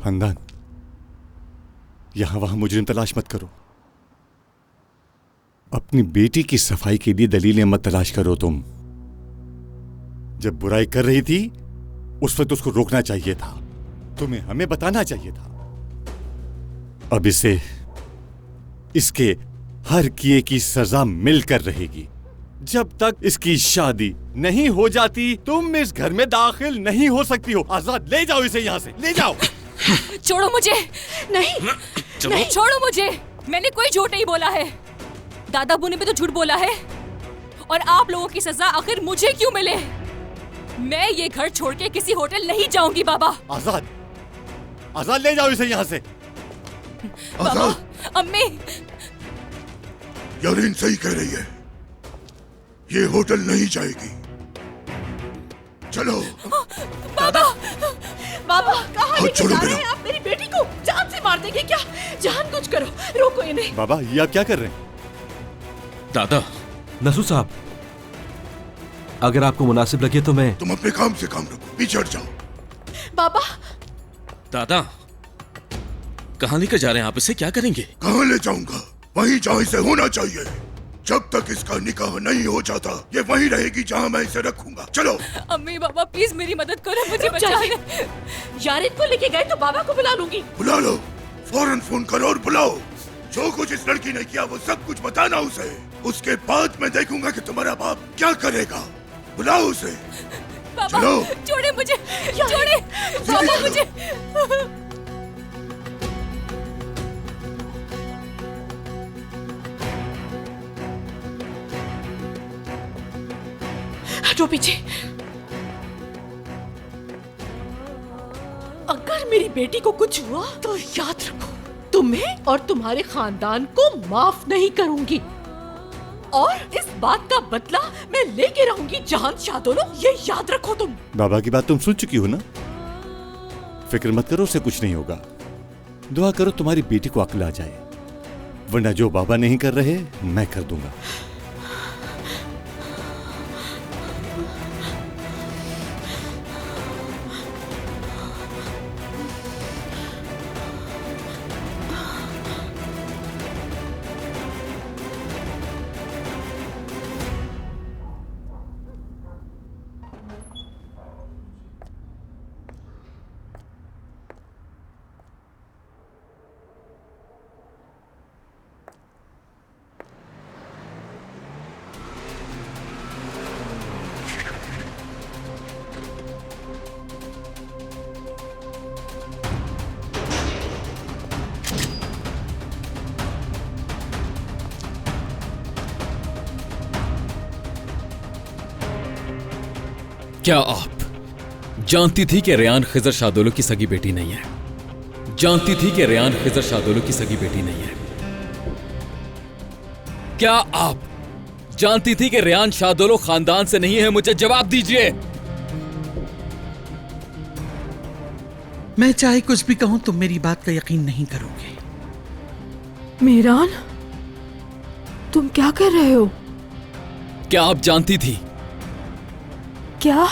हंदान, यहां वहां मुजरिम तलाश मत करो। अपनी बेटी की सफाई के लिए दलीलें मत तलाश करो। तुम जब बुराई कर रही थी उस वक्त उसको रोकना चाहिए था, तुम्हें हमें बताना चाहिए था। अब इसके हर किए की सजा मिलकर रहेगी। जब तक इसकी शादी नहीं हो जाती तुम इस घर में दाखिल नहीं हो सकती हो। आजाद, ले जाओ इसे यहां से, ले जाओ। छोड़ो मुझे। नहीं नहीं, छोड़ो मुझे। मैंने कोई झूठ नहीं बोला है। दादा अबू ने भी तो झूठ बोला है। और आप लोगों की सजा आखिर मुझे क्यों मिले? मैं ये घर छोड़ के किसी होटल नहीं जाऊंगी बाबा। आजाद, आजाद, ले जाओ इसे यहां से। बाबा, अम्मी। यारीन सही कह रही है, ये होटल नहीं जाएगी। चलो। बाबा, बाबा कहाँ लेके जा रहे हैं आप? मेरी बेटी को जान से मार देंगे क्या? जान कुछ करो, रोको इन्हें। बाबा, ये आप क्या कर रहे हैं? दादा। नसू साहब, अगर आपको मुनासिब लगे तो मैं। तुम अपने काम से काम रखो, पीछे हट जाओ। बाबा। दादा, कहाँ लेकर जा रहे हैं आप? इसे क्या करेंगे? कहाँ ले जाऊंगा? वहीं जहाँ इसे होना चाहिए। जब तक इसका निकाह नहीं हो जाता ये वहीं रहेगी जहाँ मैं इसे रखूंगा। चलो। अम्मी, बाबा प्लीज मेरी मदद करो, मुझे बचाइए। यारिन को लेके गए तो बाबा को बुला लूंगी। बुला लो, फौरन फोन करो और बुलाओ। जो कुछ इस लड़की ने किया वो सब कुछ बताना उसे। उसके बाद मैं देखूंगा कि तुम्हारा बाप क्या करेगा। बुलाओ उसे। बाबा, चलो। छोड़े मुझे, छोड़े बाबा मुझे। हटो पीछे। अगर मेरी बेटी को कुछ हुआ तो याद रखो, तुम्हें और तुम्हारे खानदान को माफ नहीं करूंगी। और इस बात का बदला मैं लेके रहूंगी जहान शादोलो, ये याद रखो तुम। बाबा की बात तुम सुन चुकी हो ना? फिक्र मत करो, उसे कुछ नहीं होगा। दुआ करो तुम्हारी बेटी को अक्ल आ जाए, वरना जो बाबा नहीं कर रहे मैं कर दूंगा। क्या आप जानती थी कि रेयान खिजर शादोलो की सगी बेटी नहीं है? जानती थी कि रेयान खिजर शादोलो की सगी बेटी नहीं है? क्या आप जानती थी कि रेयान शादोलो खानदान से नहीं है? मुझे जवाब दीजिए। मैं चाहे कुछ भी कहूं तुम मेरी बात का यकीन नहीं करोगे। मीरान, तुम क्या कर रहे हो? क्या आप जानती थी क्या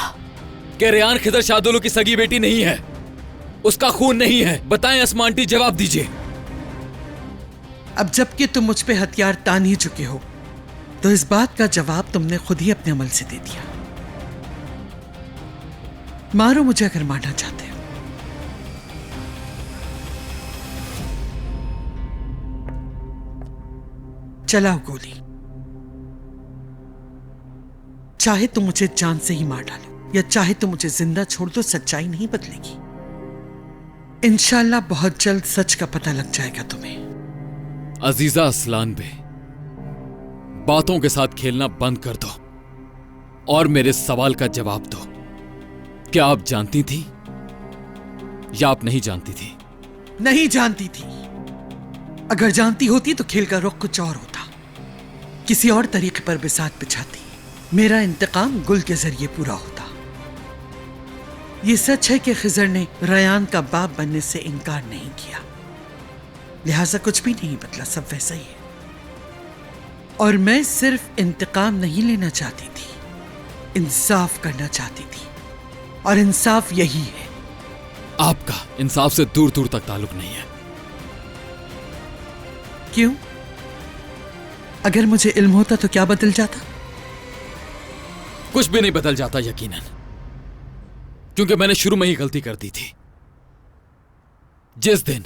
कि रेयान खिजर शादोलो की सगी बेटी नहीं है? उसका खून नहीं है। बताएं अस्मा आंटी, जवाब दीजिए। अब जबकि तुम मुझ पे हथियार तान ही चुके हो तो इस बात का जवाब तुमने खुद ही अपने अमल से दे दिया। मारो मुझे अगर मारना चाहते हो। चलाओ गोली। चाहे तुम मुझे जान से ही मार डालो या चाहे तुम मुझे जिंदा छोड़ दो, सच्चाई नहीं बदलेगी। इंशाल्लाह बहुत जल्द सच का पता लग जाएगा तुम्हें। अजीजा असलान बे, बातों के साथ खेलना बंद कर दो और मेरे सवाल का जवाब दो। क्या आप जानती थी या आप नहीं जानती थी? नहीं जानती थी। अगर जानती होती तो खेल का रुख कुछ और होता, किसी और तरीके पर बिसात बिछाती। मेरा इंतकाम गुल के जरिए पूरा होता। यह सच है कि खिजर ने रयान का बाप बनने से इनकार नहीं किया, लिहाजा कुछ भी नहीं बदला, सब वैसा ही है। और मैं सिर्फ इंतकाम नहीं लेना चाहती थी, इंसाफ करना चाहती थी, और इंसाफ यही है। आपका इंसाफ से दूर दूर तक ताल्लुक नहीं है। क्यों? अगर मुझे इल्म होता तो क्या बदल जाता? कुछ भी नहीं बदल जाता यकीनन, क्योंकि मैंने शुरू में ही गलती कर दी थी। जिस दिन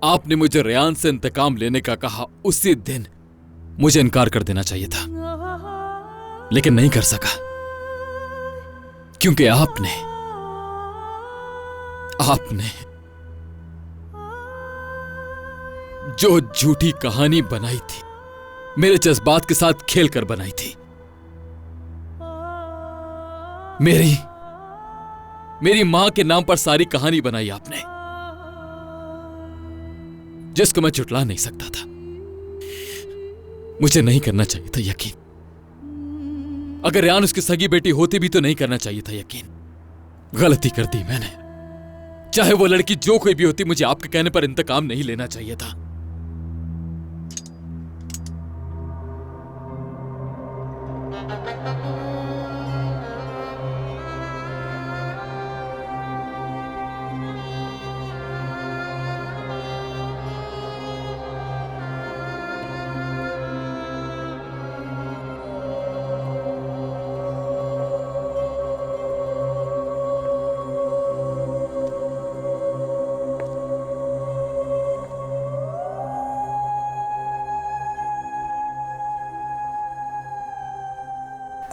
आपने मुझे रेयान से इंतकाम लेने का कहा, उसी दिन मुझे इनकार कर देना चाहिए था, लेकिन नहीं कर सका, क्योंकि आपने जो झूठी कहानी बनाई थी, मेरे जज्बात के साथ खेलकर बनाई थी। मेरी मां के नाम पर सारी कहानी बनाई आपने, जिसको मैं झुटला नहीं सकता था। मुझे नहीं करना चाहिए था यकीन। अगर रेयान उसकी सगी बेटी होती भी तो नहीं करना चाहिए था यकीन। गलती कर दी मैंने। चाहे वो लड़की जो कोई भी होती, मुझे आपके कहने पर इंतकाम नहीं लेना चाहिए था।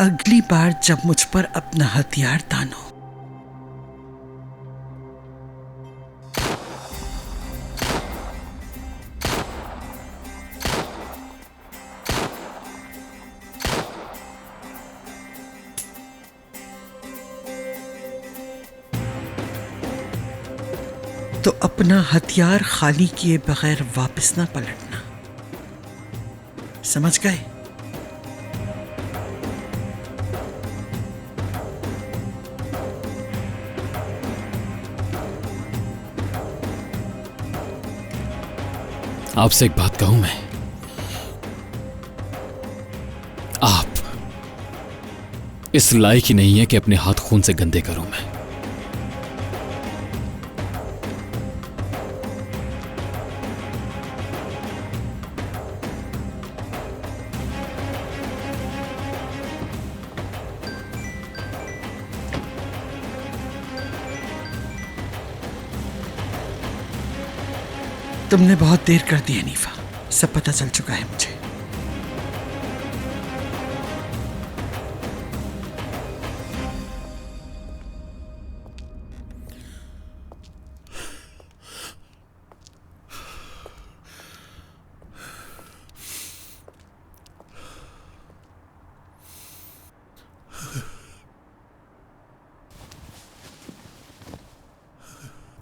अगली बार जब मुझ पर अपना हथियार तानो, तो अपना हथियार खाली किए बगैर वापस ना पलटना। समझ गए? आपसे एक बात कहूं मैं, आप इस लायक ही नहीं है कि अपने हाथ खून से गंदे करूं मैं। तुमने बहुत देर कर दी हनीफा, सब पता चल चुका है मुझे।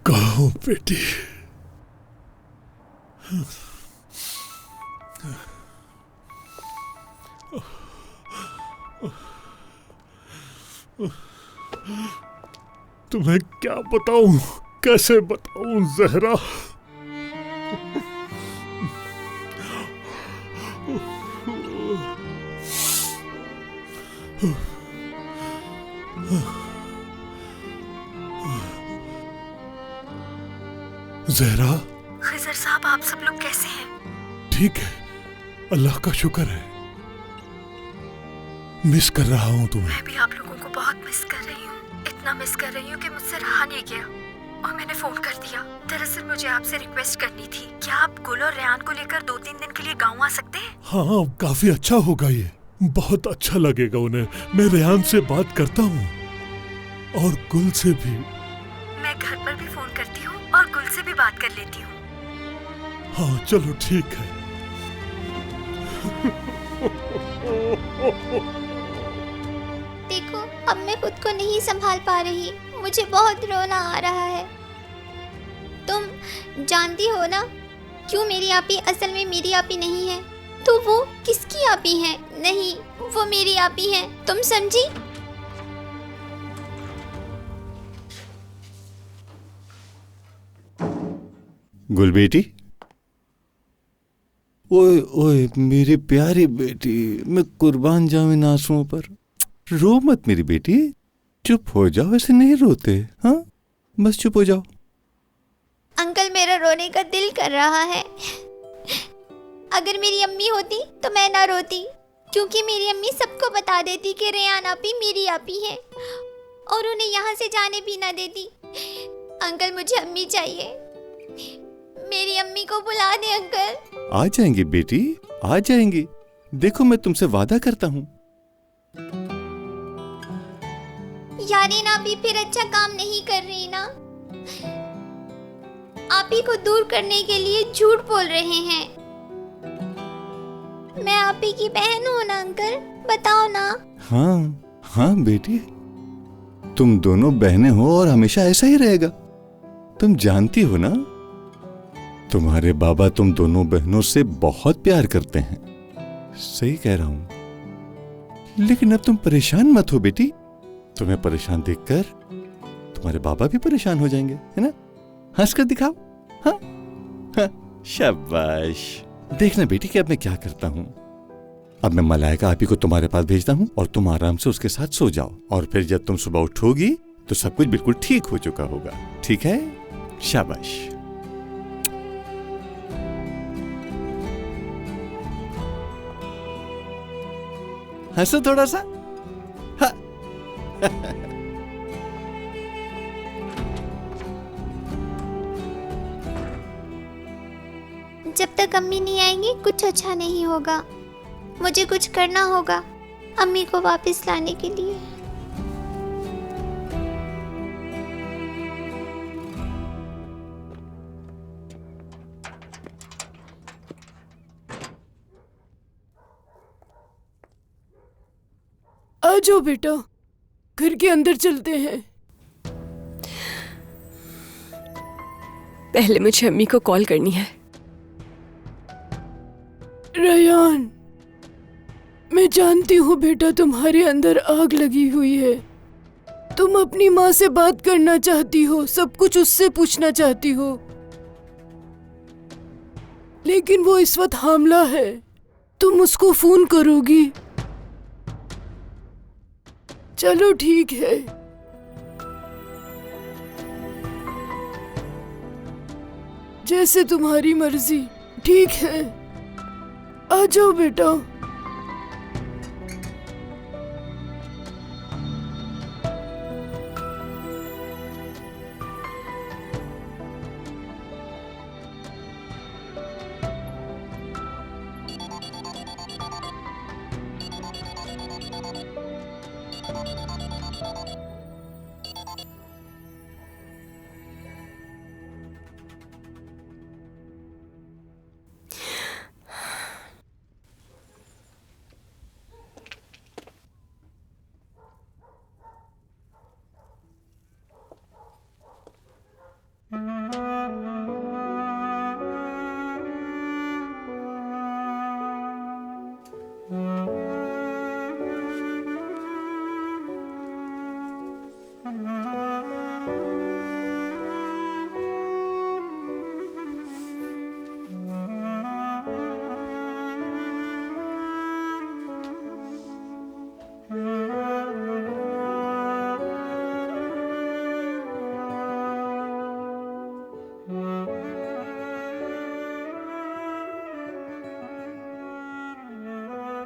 कहो बेटी, तुम्हें क्या बताऊं, कैसे बताऊं जहरा। जहरा, खिजर साहब, आप सब लोग कैसे हैं? ठीक है, अल्लाह का शुक्र है। मिस कर रहा हूँ तुम्हें। मैं भी आप लोगों को बहुत मिस कर रही हूँ। इतना मिस कर रही हूँ कि मुझसे रहा नहीं गया और मैंने फोन कर दिया। दरअसल मुझे आपसे रिक्वेस्ट करनी थी, क्या आप गुल और रेयान को लेकर 2-3 दिन के लिए गाँव आ सकते हैं? हाँ, काफी अच्छा होगा, ये बहुत अच्छा लगेगा उन्हें। मैं रेयान से बात करता हूँ और गुल से भी। मैं घर पर भी फोन करती हूँ और गुल से भी बात कर लेती हूँ। हाँ चलो ठीक है। देखो, अब मैं खुद को नहीं संभाल पा रही, मुझे बहुत रोना आ रहा है। तुम जानती हो ना क्यों मेरी आपी असल में मेरी आपी नहीं है? तो वो किसकी आपी है? नहीं, वो मेरी आपी है, तुम समझी? गुल बेटी, ओए ओए मेरी प्यारी बेटी, मैं कुर्बान जाऊं इन आंसुओं पर। रो मत मेरी बेटी, चुप हो जाओ, ऐसे नहीं रोते। हाँ, बस चुप हो जाओ। अंकल, मेरा रोने का दिल कर रहा है। अगर मेरी अम्मी होती तो मैं ना रोती, क्योंकि मेरी अम्मी सबको बता देती कि रेयान आपी मेरी आपी है और उन्हें यहाँ से जाने भी ना देती। अंकल, मुझे अम्मी चाहिए। मेरी अम्मी को बुला दे अंकल। आ जाएंगी बेटी, आ जाएंगी। देखो मैं तुमसे वादा करता हूँ। यानी ना भी फिर अच्छा काम नहीं कर रही ना। आप ही को दूर करने के लिए झूठ बोल रहे हैं। मैं आप ही की बहन हूँ ना अंकल, बताओ ना। हाँ हाँ बेटी, तुम दोनों बहनें हो और हमेशा ऐसा ही रहेगा। तुम जानती हो ना, तुम्हारे बाबा तुम दोनों बहनों से बहुत प्यार करते हैं। सही कह रहा हूं। लेकिन अब तुम परेशान मत हो बेटी। तुम्हें परेशान देखकर तुम्हारे बाबा भी परेशान हो जाएंगे, है ना? हंस कर दिखाओ। हाँ हाँ, शाबाश। देखना बेटी कि अब मैं क्या करता हूँ। अब मैं मलाइका आपी को तुम्हारे पास भेजता हूँ और तुम आराम से उसके साथ सो जाओ। और फिर जब तुम सुबह उठोगी तो सब कुछ बिल्कुल ठीक हो चुका होगा। ठीक है? शाबाश। हंसो थोड़ा सा। हाँ। जब तक अम्मी नहीं आएंगी कुछ अच्छा नहीं होगा। मुझे कुछ करना होगा अम्मी को वापस लाने के लिए। आ जाओ बेटा, घर के अंदर चलते हैं। पहले मुझे अम्मी को कॉल करनी है। रेयान, मैं जानती हूँ बेटा तुम्हारे अंदर आग लगी हुई है। तुम अपनी माँ से बात करना चाहती हो, सब कुछ उससे पूछना चाहती हो, लेकिन वो इस वक्त हामला है। तुम उसको फोन करोगी? चलो ठीक है। जैसे तुम्हारी मर्जी। ठीक है, आ जाओ बेटा।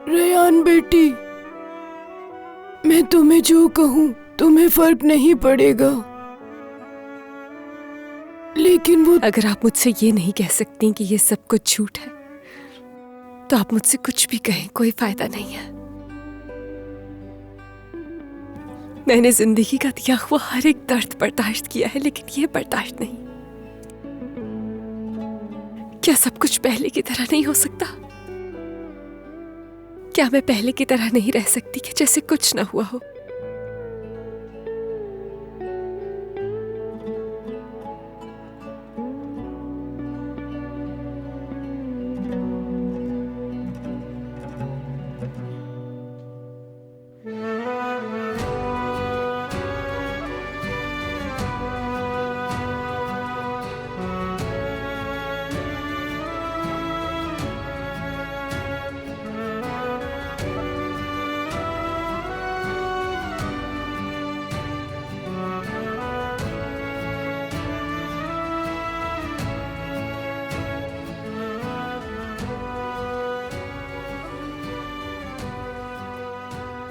रेयान बेटी, मैं तुम्हें जो कहूँ तुम्हें फर्क नहीं पड़ेगा, लेकिन वो अगर आप मुझसे ये नहीं कह सकती कि ये सब कुछ झूठ है, तो आप मुझसे कुछ भी कहें, कोई फायदा नहीं है। मैंने जिंदगी का दिया हुआ हर एक दर्द बर्दाश्त किया है, लेकिन ये बर्दाश्त नहीं। क्या सब कुछ पहले की तरह नहीं हो सकता? क्या मैं पहले की तरह नहीं रह सकती कि जैसे कुछ ना हुआ हो?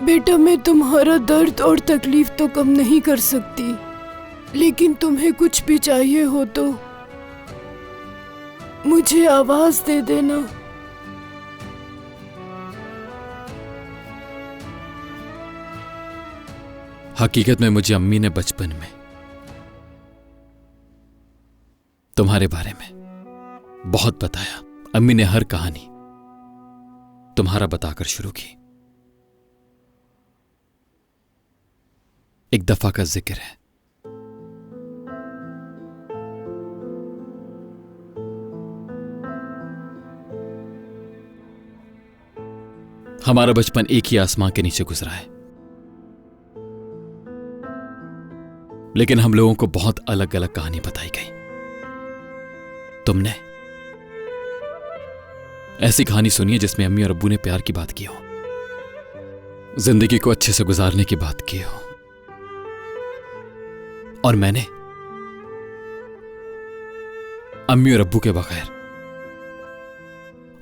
बेटा मैं तुम्हारा दर्द और तकलीफ तो कम नहीं कर सकती, लेकिन तुम्हें कुछ भी चाहिए हो तो मुझे आवाज दे देना। हकीकत में मुझे अम्मी ने बचपन में तुम्हारे बारे में बहुत बताया। अम्मी ने हर कहानी तुम्हारा बताकर शुरू की। एक दफा का जिक्र है, हमारा बचपन एक ही आसमां के नीचे गुजरा है, लेकिन हम लोगों को बहुत अलग अलग कहानी बताई गई। तुमने ऐसी कहानी सुनी है जिसमें अम्मी और अब्बू ने प्यार की बात की हो, जिंदगी को अच्छे से गुजारने की बात की हो, और मैंने अम्मी और अब्बू के बगैर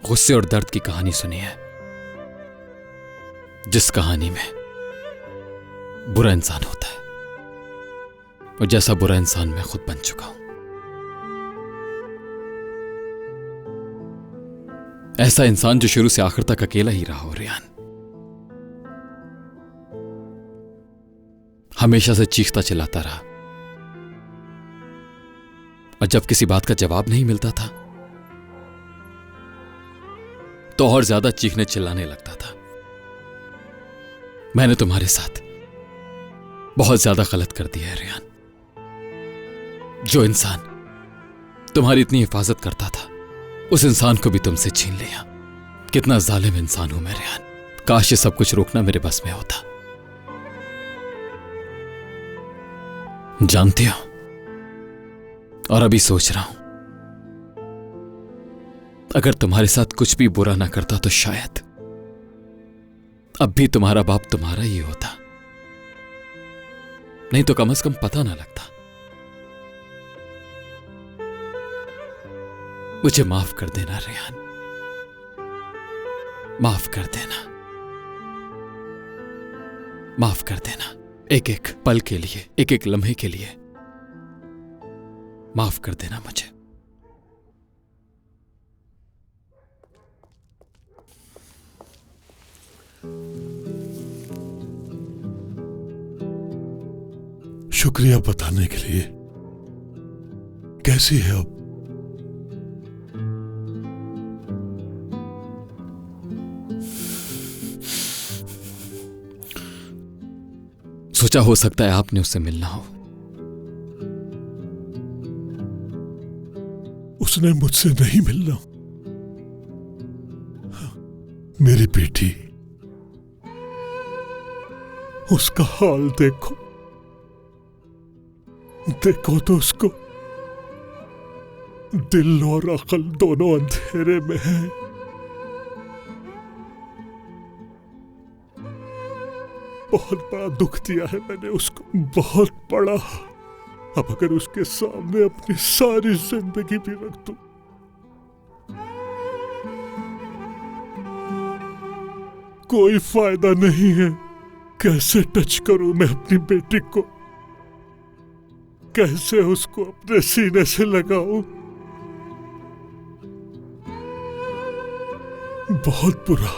गुस्से और दर्द की कहानी सुनी है, जिस कहानी में बुरा इंसान होता है, और जैसा बुरा इंसान मैं खुद बन चुका हूं। ऐसा इंसान जो शुरू से आखिर तक अकेला ही रहा हो रेहान, हमेशा से चीखता चिल्लाता रहा, और जब किसी बात का जवाब नहीं मिलता था तो और ज्यादा चीखने चिल्लाने लगता था। मैंने तुम्हारे साथ बहुत ज्यादा गलत कर दिया है रेहान। जो इंसान तुम्हारी इतनी हिफाजत करता था, उस इंसान को भी तुमसे छीन लिया। कितना जालिम इंसान हूं मैं रेहान। काश ये सब कुछ रोकना मेरे बस में होता। जानती हो, और अभी सोच रहा हूं, अगर तुम्हारे साथ कुछ भी बुरा ना करता तो शायद अब भी तुम्हारा बाप तुम्हारा ही होता, नहीं तो कम से कम पता ना लगता। मुझे माफ कर देना रेहान, माफ कर देना, माफ कर देना। एक एक पल के लिए, एक एक लम्हे के लिए माफ कर देना मुझे। शुक्रिया बताने के लिए। कैसी है अब? सोचा हो सकता है आपने उससे मिलना हो। उसने मुझसे नहीं मिलना। मेरी बेटी, उसका हाल देखो, देखो तो उसको। दिल और अकल दोनों अंधेरे में है। बहुत बड़ा दुख दिया है मैंने उसको, बहुत बड़ा। अब अगर उसके सामने अपनी सारी जिंदगी भी रख दूं, कोई फायदा नहीं है। कैसे टच करूं मैं अपनी बेटी को, कैसे उसको अपने सीने से लगाऊं। बहुत बुरा,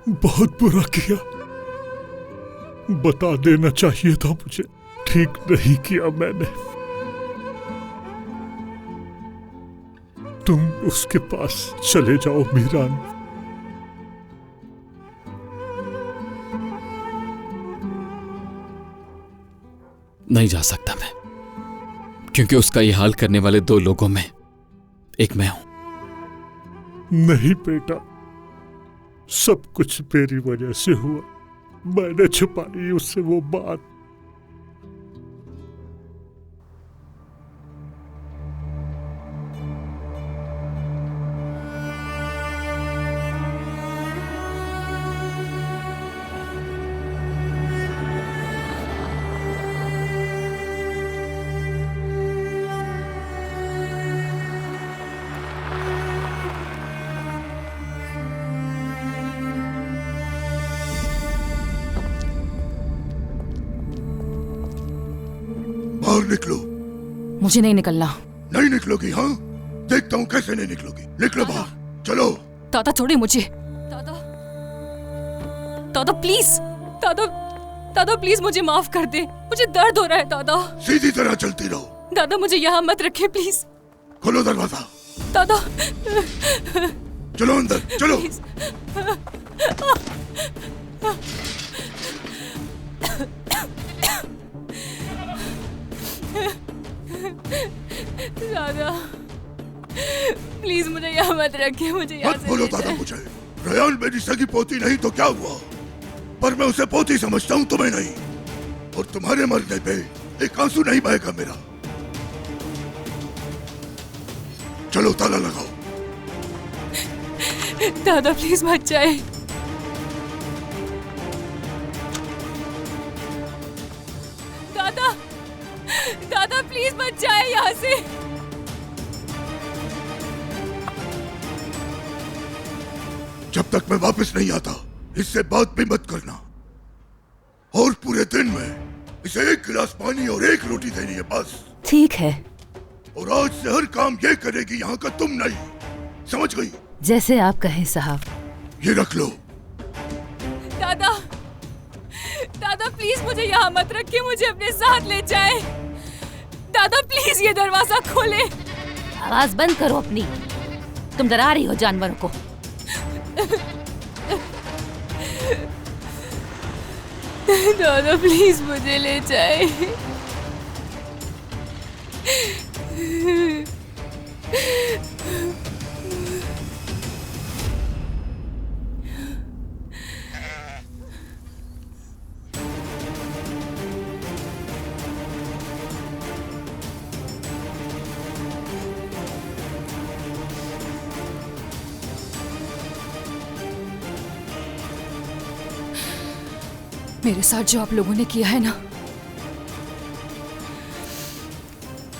बहुत बुरा किया। बता देना चाहिए था मुझे। ठीक नहीं किया मैंने। तुम उसके पास चले जाओ मीरान। नहीं जा सकता मैं, क्योंकि उसका ये हाल करने वाले दो लोगों में एक मैं हूं। नहीं बेटा, सब कुछ मेरी वजह से हुआ। मैंने छुपाई उससे वो बात। बाहर निकलो। मुझे नहीं निकलना। नहीं निकलोगी? हाँ, देखता हूँ कैसे नहीं निकलोगी। निकलो बाहर, चलो। दादा छोड़े मुझे। दादा, दादा प्लीज, दादा, दादा प्लीज मुझे माफ कर दे, मुझे दर्द हो रहा है दादा। सीधी तरह चलती रहो। दादा मुझे यहाँ मत रखे प्लीज। खोलो दरवाजा। दादा चलो अंदर, चलो। दादा प्लीज मुझे यहाँ मत रखे, मुझे यहाँ मत बोलो दादा मुझे। रेयान मेरी सगी पोती नहीं तो क्या हुआ, पर मैं उसे पोती समझता हूँ, तुम्हें नहीं। और तुम्हारे मरने पे एक आंसू नहीं बहेगा मेरा। चलो ताला लगाओ। दादा प्लीज मत जाए। दादा, दादा प्लीज मत जाए यहाँ से। जब तक मैं वापस नहीं आता इससे बात भी मत करना। और पूरे दिन में इसे एक गिलास पानी और एक रोटी देनी है बस। ठीक है। और आज से हर काम ये करेगी, यहाँ का तुम नहीं। समझ गई? जैसे आप कहें साहब। ये रख लो। दादा, दादा प्लीज मुझे यहाँ मत रखिए, मुझे अपने साथ ले जाए। दादा प्लीज ये दरवाजा खोले। आवाज बंद करो अपनी, तुम डरा रही हो जानवरों को। दादा प्लीज मुझे ले जाए। मेरे साथ जो आप लोगों ने किया है ना,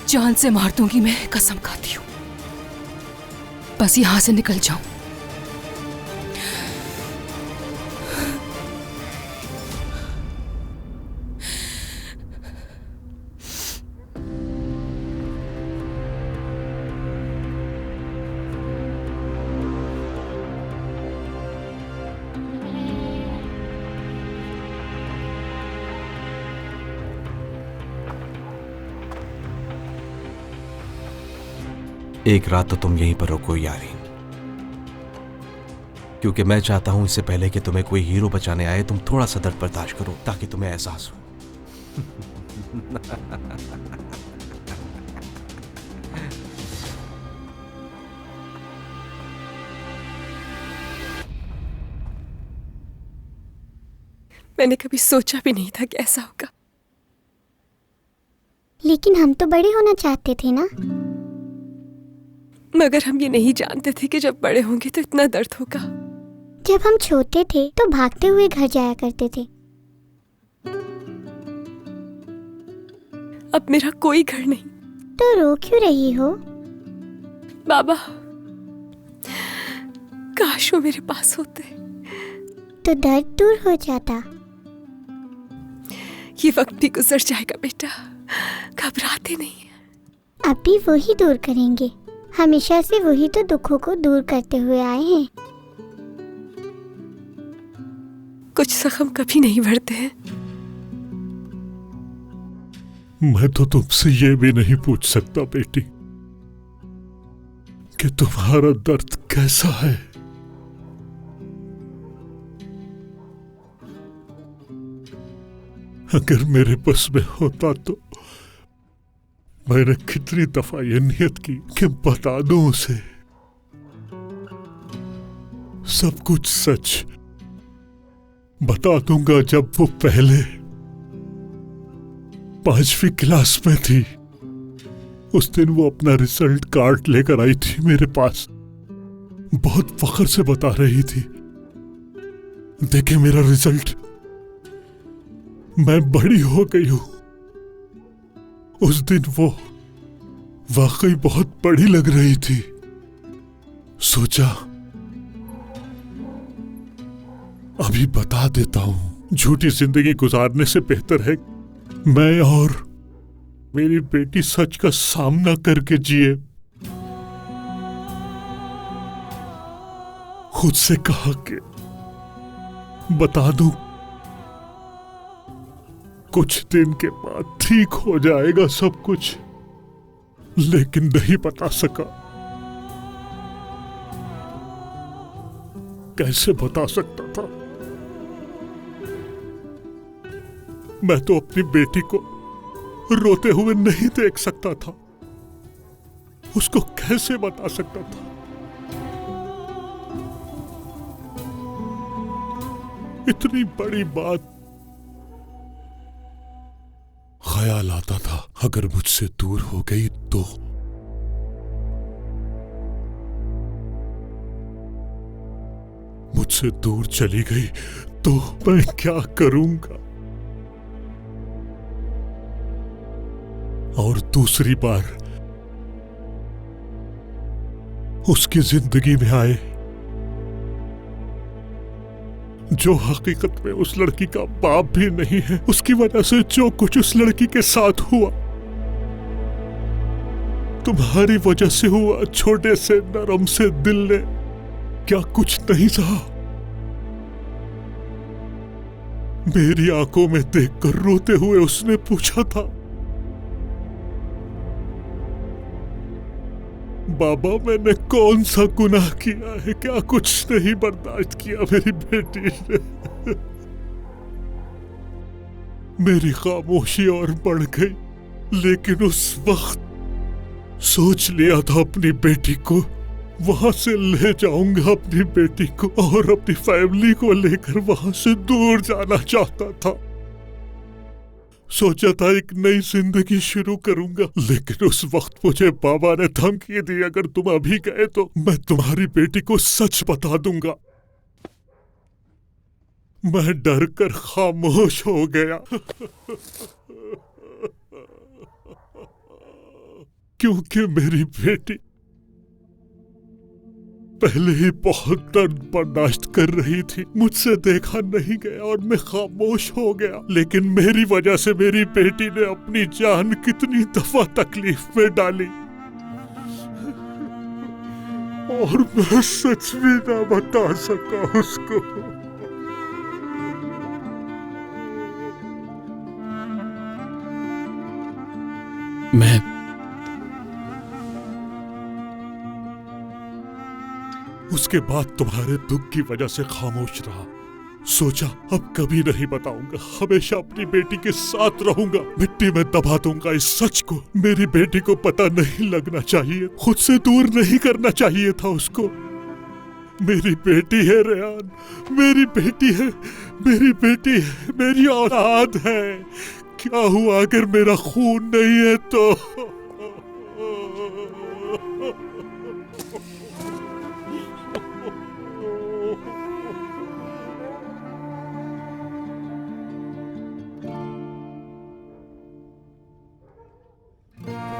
जान से मार दूंगी मैं, कसम खाती हूं। बस यहां से निकल जाऊं। एक रात तो तुम यहीं पर रुको यारीन, क्योंकि मैं चाहता हूं इससे पहले कि तुम्हें कोई हीरो बचाने आए तुम थोड़ा सा दर्द बर्दाश्त करो, ताकि तुम्हें एहसास हो। मैंने कभी सोचा भी नहीं था कि ऐसा होगा। लेकिन हम तो बड़े होना चाहते थे ना। मगर हम ये नहीं जानते थे कि जब बड़े होंगे तो इतना दर्द होगा। जब हम छोटे थे तो भागते हुए घर जाया करते थे। अब मेरा कोई घर नहीं। तो रो क्यों रही हो? बाबा, काश वो मेरे पास होते तो दर्द दूर हो जाता। ये वक्त भी गुजर जाएगा बेटा, घबराते नहीं। अभी वही दूर करेंगे, हमेशा से वही तो दुखों को दूर करते हुए आए हैं। कुछ जख्म कभी नहीं भरते हैं। मैं तो तुमसे ये भी नहीं पूछ सकता बेटी कि तुम्हारा दर्द कैसा है। अगर मेरे बस में होता तो मैंने कितनी दफा ये नियत की कि बता दूं उसे सब कुछ सच। बता दूंगा जब वो पहले 5वीं क्लास में थी, उस दिन वो अपना रिजल्ट कार्ड लेकर आई थी मेरे पास। बहुत फख्र से बता रही थी, देखे मेरा रिजल्ट, मैं बड़ी हो गई हूं। उस दिन वो वाकई बहुत बड़ी लग रही थी। सोचा अभी बता देता हूं, झूठी जिंदगी गुजारने से बेहतर है मैं और मेरी बेटी सच का सामना करके जिए। खुद से कहा कि बता दूं, कुछ दिन के बाद ठीक हो जाएगा सब कुछ, लेकिन नहीं बता सका। कैसे बता सकता था? मैं तो अपनी बेटी को रोते हुए नहीं देख सकता था। उसको कैसे बता सकता था? इतनी बड़ी बात। ख्याल आता था अगर मुझसे दूर हो गई तो मुझसे दूर चली गई तो मैं क्या करूंगा? और दूसरी बार उसकी जिंदगी में आए जो हकीकत में उस लड़की का बाप भी नहीं है। उसकी वजह से जो कुछ उस लड़की के साथ हुआ तुम्हारी वजह से हुआ। छोटे से नरम से दिल ने क्या कुछ नहीं सहा? मेरी आंखों में देखकर रोते हुए उसने पूछा था, बाबा मैंने कौन सा गुनाह किया है? क्या कुछ नहीं बर्दाश्त किया मेरी बेटी ने? मेरी खामोशी और बढ़ गई, लेकिन उस वक्त सोच लिया था अपनी बेटी को वहां से ले जाऊंगा, अपनी बेटी को और अपनी फैमिली को लेकर वहां से दूर जाना चाहता था। सोचा था एक नई जिंदगी शुरू करूंगा, लेकिन उस वक्त मुझे बाबा ने धमकी दी, अगर तुम अभी गए तो मैं तुम्हारी बेटी को सच बता दूंगा। मैं डर कर खामोश हो गया क्योंकि मेरी बेटी पहले ही बहुत दर्द बर्दाश्त कर रही थी। मुझसे देखा नहीं गया और मैं खामोश हो गया, लेकिन मेरी वजह से मेरी बेटी ने अपनी जान कितनी दफा तकलीफ में डाली और मैं सच भी ना बता सका उसको। मैं उसके बाद तुम्हारे दुख की वजह से खामोश रहा। सोचा अब कभी नहीं बताऊंगा, हमेशा अपनी बेटी के साथ रहूंगा, मिट्टी में दबा दूंगा इस सच को। मेरी बेटी को पता नहीं लगना चाहिए, खुद से दूर नहीं करना चाहिए था उसको। मेरी बेटी है रेहान, मेरी बेटी है, मेरी बेटी है, मेरी औलाद है। क्या हुआ अगर मेरा खून नहीं है तो?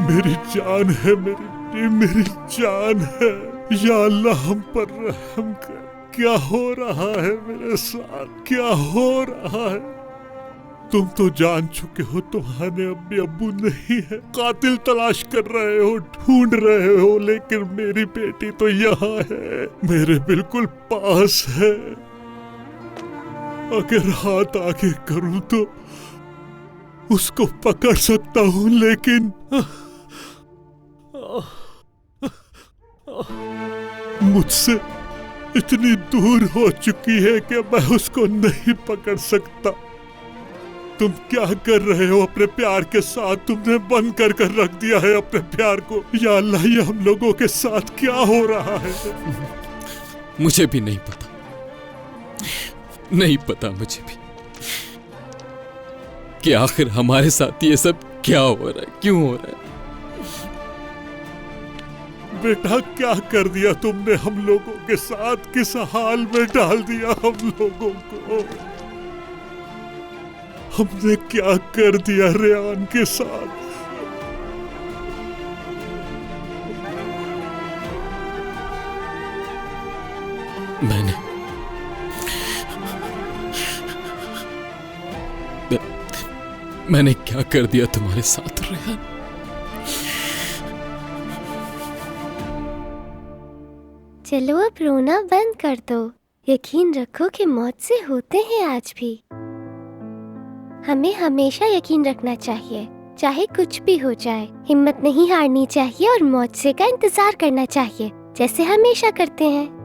मेरी जान है मेरी जान है। या अल्लाह हम पर रहम कर। क्या हो रहा है मेरे साथ? क्या हो रहा है? तुम तो जान चुके हो तुम्हारे अम्मी अब्बू नहीं है, कातिल तलाश कर रहे हो, ढूंढ रहे हो, लेकिन मेरी बेटी तो यहाँ है, मेरे बिल्कुल पास है। अगर हाथ आगे करूं तो उसको पकड़ सकता हूं, लेकिन मुझसे इतनी दूर हो चुकी है कि मैं उसको नहीं पकड़ सकता। तुम क्या कर रहे हो अपने प्यार के साथ? तुमने बंद कर रख दिया है अपने प्यार को। या अल्लाह, ये हम लोगों के साथ क्या हो रहा है? मुझे भी नहीं पता, नहीं पता मुझे भी कि आखिर हमारे साथ ये सब क्या हो रहा है, क्यों हो रहा है। बेटा क्या कर दिया तुमने हम लोगों के साथ? किस हाल में डाल दिया हम लोगों को? हमने क्या कर दिया रेहान के साथ? मैंने क्या कर दिया तुम्हारे साथ रेहान? चलो अब रोना बंद कर दो। यकीन रखो कि मौत से होते हैं आज भी। हमें हमेशा यकीन रखना चाहिए, चाहे कुछ भी हो जाए। हिम्मत नहीं हारनी चाहिए और मौत का इंतजार करना चाहिए, जैसे हमेशा करते हैं।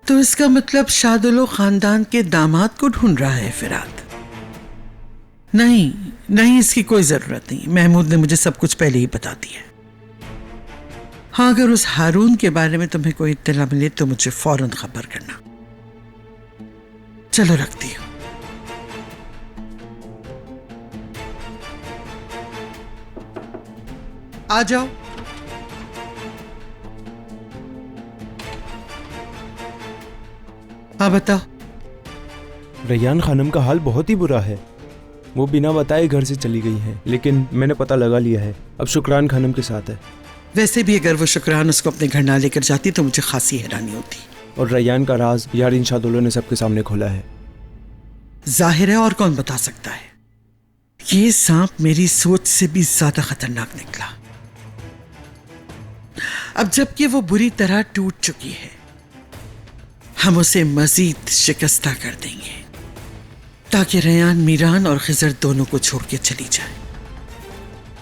तो इसका मतलब शादुलो खानदान के दामाद को ढूंढ रहा है फिराद। नहीं नहीं, इसकी कोई जरूरत नहीं। महमूद ने मुझे सब कुछ पहले ही बता दिया। हाँ, अगर उस हारून के बारे में तुम्हें कोई इत्तला मिले तो मुझे फौरन खबर करना। चलो रखती हूँ। आ जाओ। हाँ बताओ। रैयान खानम का हाल बहुत ही बुरा है। वो बिना बताए घर से चली गई है, लेकिन मैंने पता लगा लिया है, अब शुक्रान खानम के साथ है। वैसे भी अगर वो शुक्रान उसको अपने घर ना लेकर जाती तो मुझे खासी हैरानी होती। और रैयान का राज यारिन शादुलो ने सबके सामने खोला है। जाहिर है, और कौन बता सकता है। ये सांप मेरी सोच से भी ज्यादा खतरनाक निकला। अब जबकि वो बुरी तरह टूट चुकी है, हम उसे मजीद शिकस्ता कर देंगे ताकि रैयान, मीरान और खिजर दोनों को छोड़ के चली जाए।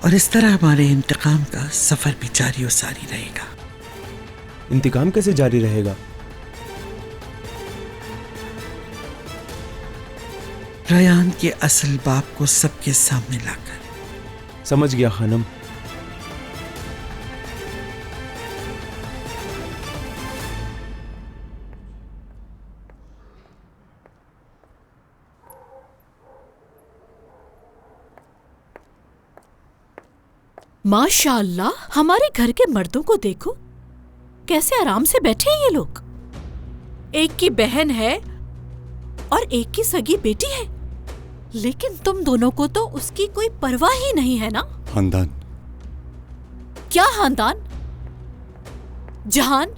और इस तरह हमारे इंतकाम का सफर भी जारी और सारी रहेगा। इंतकाम कैसे जारी रहेगा? रैयान के असल बाप को सबके सामने लाकर। समझ गया खानम। माशाअल्लाह, हमारे घर के मर्दों को देखो कैसे आराम से बैठे हैं ये लोग। एक की बहन है और एक की सगी बेटी है, लेकिन तुम दोनों को तो उसकी कोई परवाह ही नहीं है ना। खानदान? क्या खानदान? जहान,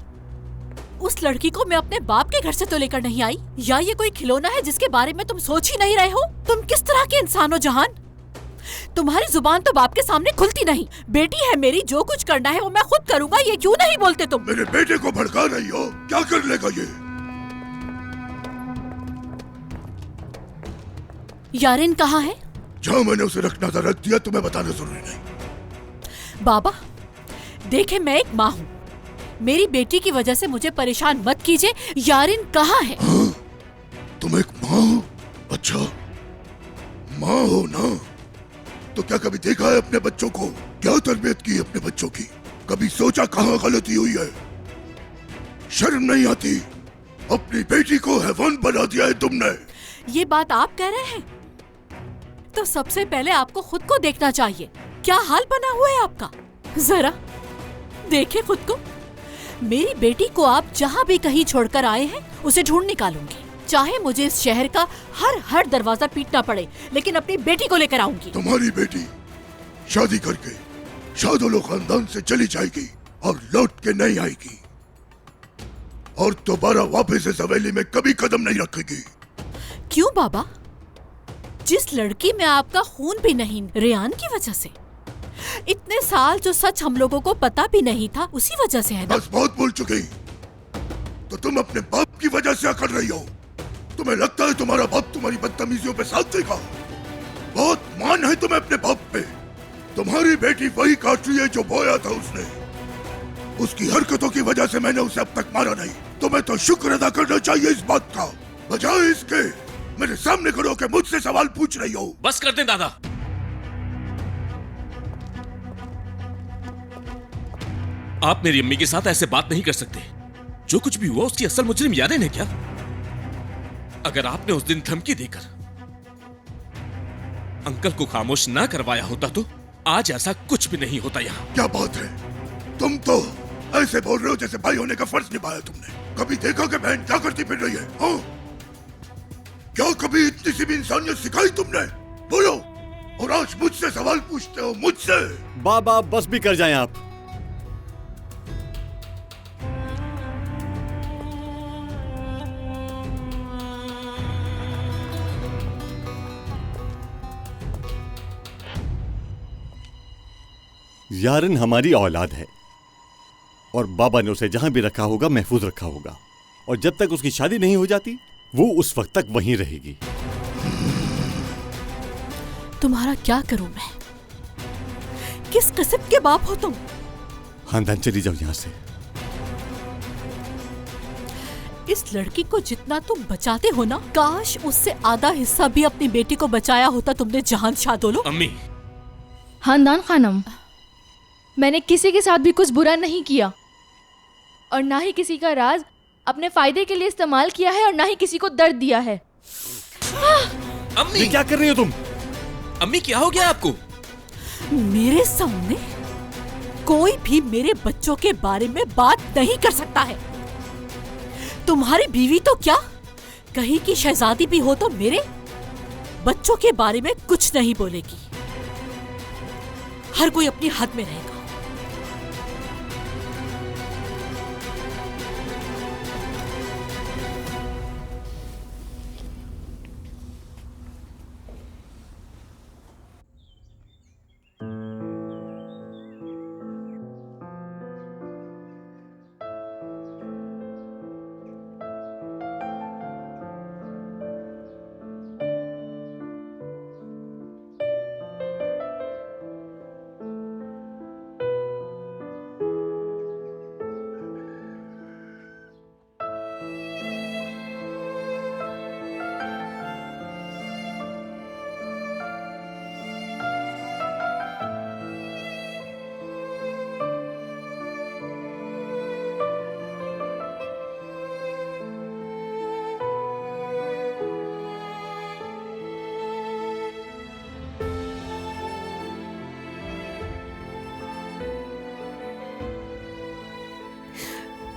उस लड़की को मैं अपने बाप के घर से तो लेकर नहीं आई, या ये कोई खिलौना है जिसके बारे में तुम सोच ही नहीं रहे हो? तुम किस तरह के इंसान हो जहान? तुम्हारी जुबान तो बाप के सामने खुलती नहीं। बेटी है मेरी, जो कुछ करना है वो मैं खुद करूंगा, ये क्यों नहीं बोलते तुम? मेरे बेटे को भड़का रही हो, क्या कर लेगा ये? यारिन कहाँ है? जहाँ मैंने उसे रखना था रख दिया, तुम्हें बताना जरूरी नहीं। बाबा देखे, मैं एक माँ हूँ, मेरी बेटी की वजह से मुझे परेशान मत कीजिए। यारिन कहाँ है? हाँ? तुम एक माँ हो? अच्छा, माँ हो ना? तो क्या कभी देखा है अपने बच्चों को? क्या तरबियत की अपने बच्चों की? कभी सोचा कहाँ गलती हुई है? शर्म नहीं आती? अपनी बेटी को हैवान बना दिया है तुमने। ये बात आप कह रहे हैं? तो सबसे पहले आपको खुद को देखना चाहिए। क्या हाल बना हुआ है आपका? जरा देखे खुद को। मेरी बेटी को आप जहाँ भी कहीं छोड़कर आए हैं, उसे ढूंढ निकालूंगी, चाहे मुझे इस शहर का हर दरवाजा पीटना पड़े, लेकिन अपनी बेटी को लेकर आऊंगी। तुम्हारी बेटी शादी करके शादुलो खानदान से चली जाएगी और लौट के नहीं आएगी, और दोबारा वापस इस हवेली में कभी कदम नहीं रखेगी। क्यों बाबा? जिस लड़की में आपका खून भी नहीं, रेयान की वजह से। इतने साल जो सच हम लोगों को पता भी नहीं था, उसी वजह से है ना? बस बहुत बोल चुकी। तो तुम अपने बाप की वजह से अकड़ रही हो। तुम्हें लगता है तुम्हारा बाप तुम्हारी बदतमीजियों पे साथ देगा? बहुत मान है तुम्हें अपने बाप पे। तुम्हारी बेटी वही काट रही है जो बोया था उसने। उसकी हरकतों की वजह से मैंने उसे अब तक मारा नहीं। तुम्हें तो शुक्र अदा करना चाहिए इस बात का, बजाय इसके मेरे सामने खड़े होकर मुझसे सवाल पूछ रही हो। बस कर दे दादा। आप मेरी अम्मी के साथ ऐसे बात नहीं कर सकते। जो कुछ भी हुआ उसकी असल मुजरिम यादें हैं क्या? अगर आपने उस दिन धमकी देकर अंकल को खामोश ना करवाया होता तो आज ऐसा कुछ भी नहीं होता यहाँ। क्या बात है, तुम तो ऐसे बोल रहे हो जैसे भाई होने का फर्ज निभाया तुमने। कभी देखा कि बहन क्या करती फिर रही है? हाँ, क्या कभी इतनी सी भी इंसानियत सिखाई तुमने? बोलो। और आज मुझसे सवाल पूछते हो, मुझसे। बाबा बस भी कर जाएं आप। यारन हमारी औलाद है और बाबा ने उसे जहां भी रखा होगा महफूज रखा होगा, और जब तक उसकी शादी नहीं हो जाती वो उस वक्त तक वहीं रहेगी। तुम्हारा क्या करूं मैं? किस किस्म के बाप हो तुम? खानदान चली जाओ यहां से। इस लड़की को जितना तुम बचाते हो ना, काश उससे आधा हिस्सा भी अपनी बेटी को बचाया होता तुमने जहान शाह दोलो। अम्मी। खानदान खानम, मैंने किसी के साथ भी कुछ बुरा नहीं किया और ना ही किसी का राज अपने फायदे के लिए इस्तेमाल किया है और ना ही किसी को दर्द दिया है। अम्मी क्या कर रही हो तुम? अम्मी क्या हो गया आपको? मेरे सामने कोई भी मेरे बच्चों के बारे में बात नहीं कर सकता है। तुम्हारी बीवी तो क्या, कहीं की शहजादी भी हो तो मेरे बच्चों के बारे में कुछ नहीं बोलेगी। हर कोई अपनी हद में रहेगा।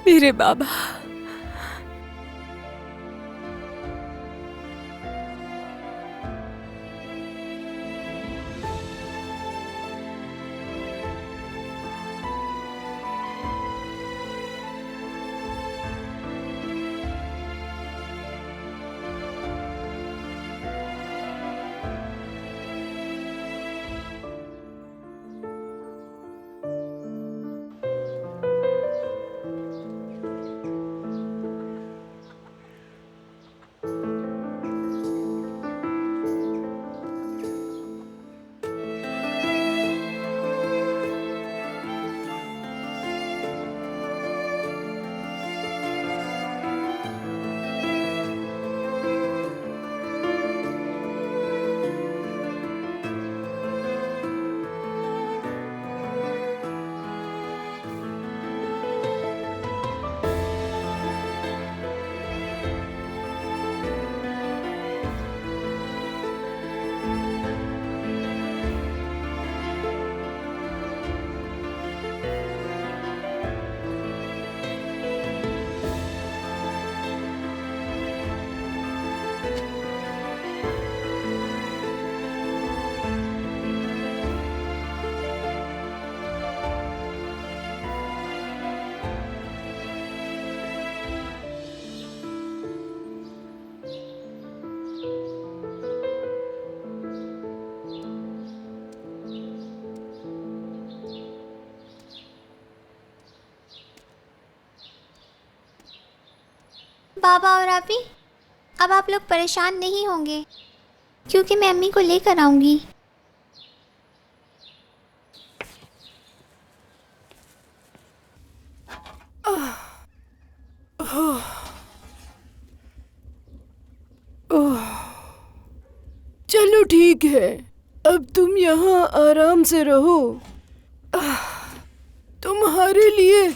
मेरे बाबा, बाबा और आपी, अब आप लोग परेशान नहीं होंगे क्योंकि मैं अम्मी को लेकर आऊंगी। ठीक है, अब तुम यहाँ आराम से रहो। तुम्हारे लिए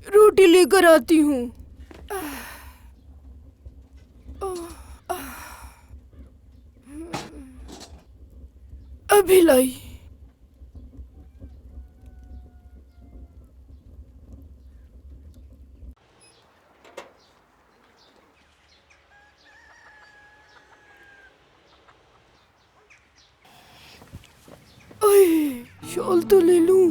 रोटी लेकर आती हूँ। अभी लाई। ओए, शॉल तो ले लूं।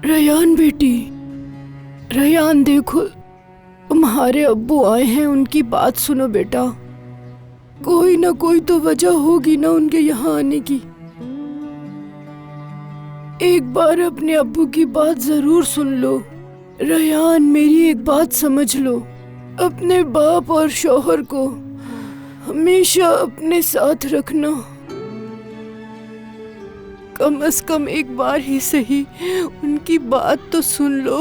रयान बेटी, रयान देखो, तुम्हारे अब्बू आए हैं, उनकी बात सुनो बेटा। कोई ना कोई तो वजह होगी ना उनके यहाँ आने की। एक बार अपने अब्बू की बात जरूर सुन लो। रयान, मेरी एक बात समझ लो, अपने बाप और शौहर को हमेशा अपने साथ रखना। कम से कम एक बार ही सही उनकी बात तो सुन लो।